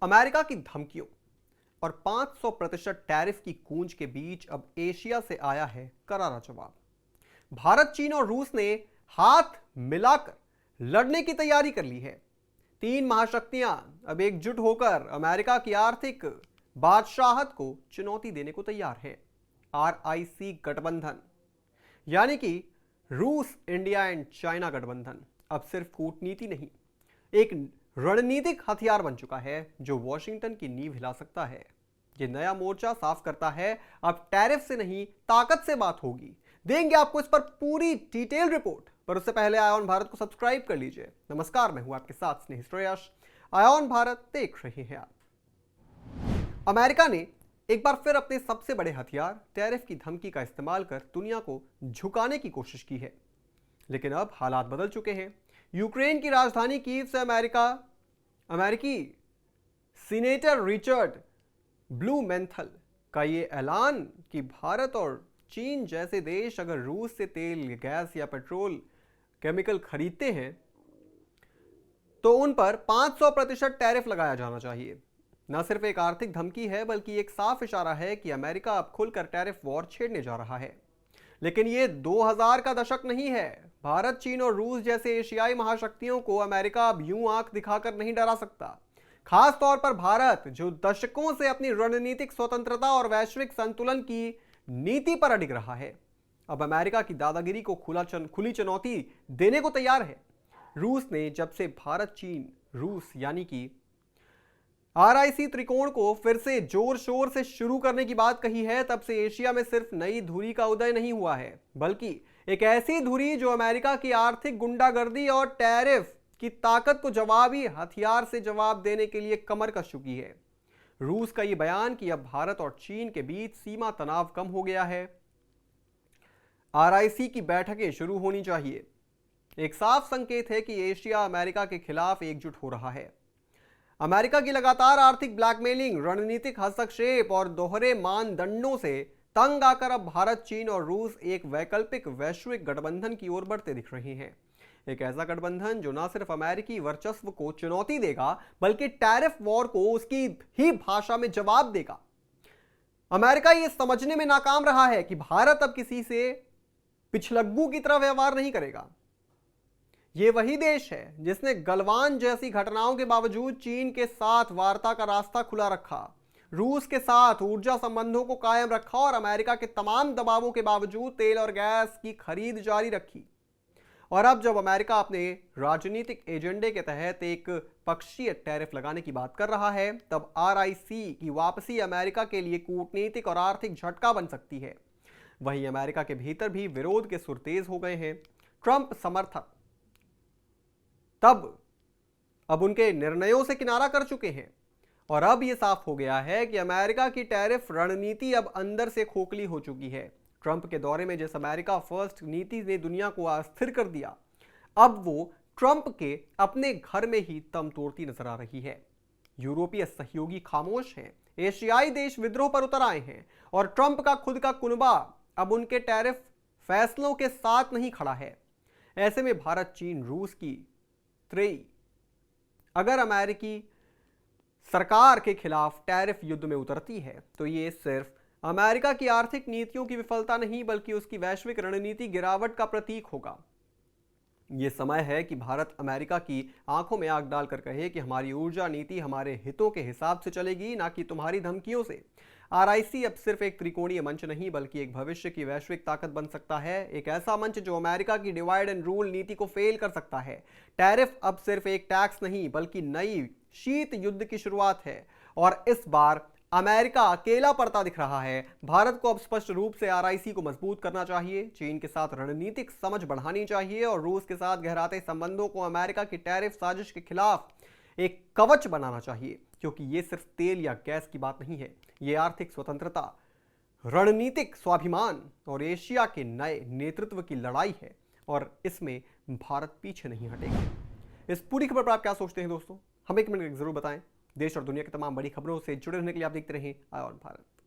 America की धमकियों और 500% tariff की गूंज के बीच अब एशिया से आया है करारा जवाब। भारत, चीन और रूस ने हाथ मिलाकर लड़ने की तैयारी कर ली है। तीन महाशक्तियां अब एकजुट होकर अमेरिका की आर्थिक बादशाहत को चुनौती देने को तैयार है। RIC गठबंधन यानी कि रूस, इंडिया एंड चाइना गठबंधन अब सिर्फ कूटनीति नहीं, एक रणनीतिक हथियार बन चुका है जो वॉशिंगटन की नींव हिला सकता है। ये नया मोर्चा साफ करता है अब टैरिफ से नहीं, ताकत से बात होगी। देंगे आपको इस पर पूरी डिटेल रिपोर्ट, पर उससे पहले आयोन भारत को सब्सक्राइब कर लीजिए। नमस्कार, मैं हूं आपके साथ स्नेह श्रेयस। आयोन भारत देख रहे हैं आप। अमेरिका ने एक बार फिर अपने सबसे बड़े हथियार टैरिफ की धमकी का इस्तेमाल कर दुनिया को झुकाने की कोशिश की है, लेकिन अब हालात बदल चुके हैं। यूक्रेन की राजधानी कीव से अमेरिकी सीनेटर रिचर्ड ब्लूमेंथल का यह ऐलान कि भारत और चीन जैसे देश अगर रूस से तेल, गैस या पेट्रोल केमिकल खरीदते हैं तो उन पर 500% टैरिफ लगाया जाना चाहिए, न सिर्फ एक आर्थिक धमकी है बल्कि एक साफ इशारा है कि अमेरिका अब खुलकर टैरिफ वॉर छेड़ने जा रहा है। लेकिन यह 2000 का दशक नहीं है। भारत, चीन और रूस जैसे एशियाई महाशक्तियों को अमेरिका अब यूं आंख दिखाकर नहीं डरा सकता। खास तौर पर भारत, जो दशकों से अपनी रणनीतिक स्वतंत्रता और वैश्विक संतुलन की नीति पर अडिग रहा है, अब अमेरिका की दादागिरी को खुली चुनौती देने को तैयार है। रूस ने जब से भारत, चीन, रूस यानी कि RIC त्रिकोण को फिर से जोर शोर से शुरू करने की बात कही है, तब से एशिया में सिर्फ नई धुरी का उदय नहीं हुआ है, बल्कि एक ऐसी धुरी जो अमेरिका की आर्थिक गुंडागर्दी और टैरिफ की ताकत को जवाबी हथियार से जवाब देने के लिए कमर कस चुकी है। रूस का यह बयान कि अब भारत और चीन के बीच सीमा तनाव कम हो गया है, RIC की बैठकें शुरू होनी चाहिए, एक साफ संकेत है कि एशिया अमेरिका के खिलाफ एकजुट हो रहा है। अमेरिका की लगातार आर्थिक ब्लैकमेलिंग, रणनीतिक हस्तक्षेप और दोहरे मानदंडों से तंग आकर अब भारत, चीन और रूस एक वैकल्पिक वैश्विक गठबंधन की ओर बढ़ते दिख रहे हैं। एक ऐसा गठबंधन जो न सिर्फ अमेरिकी वर्चस्व को चुनौती देगा बल्कि टैरिफ वॉर को उसकी ही भाषा में जवाब देगा। अमेरिका यह समझने में नाकाम रहा है कि भारत अब किसी से पिछलग्गू की तरह व्यवहार नहीं करेगा। यह वही देश है जिसने गलवान जैसी घटनाओं के बावजूद चीन के साथ वार्ता का रास्ता खुला रखा, रूस के साथ ऊर्जा संबंधों को कायम रखा और अमेरिका के तमाम दबावों के बावजूद तेल और गैस की खरीद जारी रखी। और अब जब अमेरिका अपने राजनीतिक एजेंडे के तहत एक पक्षीय टैरिफ लगाने की बात कर रहा है, तब RIC की वापसी अमेरिका के लिए कूटनीतिक और आर्थिक झटका बन सकती है। वहीं अमेरिका के भीतर भी विरोध के सुर तेज हो गए हैं। ट्रंप समर्थक अब उनके निर्णयों से किनारा कर चुके हैं और अब यह साफ हो गया है कि अमेरिका की टैरिफ रणनीति अब अंदर से खोखली हो चुकी है। ट्रंप के दौरे में जिस अमेरिका फर्स्ट नीति ने दुनिया को अस्थिर कर दिया, अब वो ट्रंप के अपने घर में ही दम तोड़ती नजर आ रही है। यूरोपीय सहयोगी खामोश हैं, एशियाई देश विद्रोह पर उतर आए हैं और ट्रंप का खुद का कुनबा अब उनके टैरिफ फैसलों के साथ नहीं खड़ा है। ऐसे में भारत, चीन, रूस की त्रयी अगर अमेरिकी सरकार के खिलाफ टैरिफ युद्ध में उतरती है तो ये सिर्फ अमेरिका की आर्थिक नीतियों की विफलता नहीं बल्कि उसकी वैश्विक रणनीति गिरावट का प्रतीक होगा। यह समय है कि भारत अमेरिका की आंखों में आग डालकर कहे कि हमारी ऊर्जा नीति हमारे हितों के हिसाब से चलेगी, ना कि तुम्हारी धमकियों से। RIC अब सिर्फ एक त्रिकोणीय मंच नहीं बल्कि एक भविष्य की वैश्विक ताकत बन सकता है, एक ऐसा मंच जो अमेरिका की डिवाइड एंड रूल नीति को फेल कर सकता है। टैरिफ अब सिर्फ एक टैक्स नहीं बल्कि नई शीत युद्ध की शुरुआत है और इस बार अमेरिका अकेला पड़ता दिख रहा है। भारत को अब स्पष्ट रूप से RIC को मजबूत करना चाहिए, चीन के साथ रणनीतिक समझ बढ़ानी चाहिए और रूस के साथ गहराते संबंधों को अमेरिका की टैरिफ साजिश के खिलाफ एक कवच बनाना चाहिए, क्योंकि यह सिर्फ तेल या गैस की बात नहीं है, यह आर्थिक स्वतंत्रता, रणनीतिक स्वाभिमान और एशिया के नए नेतृत्व की लड़ाई है और इसमें भारत पीछे नहीं हटेगा। इस पूरी खबर पर आप क्या सोचते हैं दोस्तों? हमें कमेंट करके जरूर बताएं। देश और दुनिया की तमाम बड़ी खबरों से जुड़े रहने के लिए आप देखते रहें आयोन भारत।